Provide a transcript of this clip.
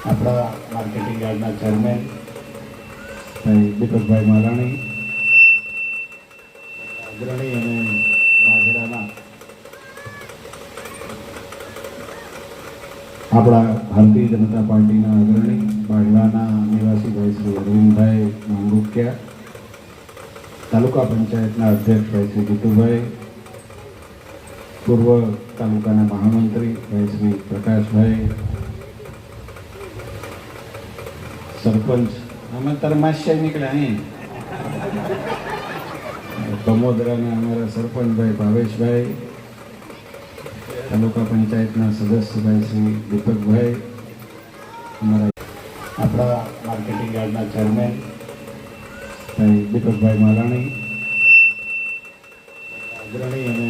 આપણા માર્કેટિંગ યાર્ડના ચેરમેન ભાઈ દીપકભાઈ માલાણી, અગ્રણી અને બાજરાના આપણા ભારતીય જનતા પાર્ટીના અગ્રણી બાજરાના નિવાસી ભાઈ શ્રી અરવિંદભાઈ માંગુકિયા, તાલુકા પંચાયતના અધ્યક્ષ ભાઈ શ્રી જીતુભાઈ, પૂર્વ તાલુકાના મહામંત્રી ભાઈ શ્રી પ્રકાશભાઈ, સરપંચ અમે તરમાશિયા નીકળ્યા અહીં કમોદરાના અમારા સરપંચભાઈ ભાવેશભાઈ, તાલુકા પંચાયતના સદસ્યભાઈ શ્રી દીપકભાઈ, અમારા આપણા માર્કેટિંગ યાર્ડના ચેરમેન ભાઈ દીપકભાઈ માલાણી, અગ્રણી અને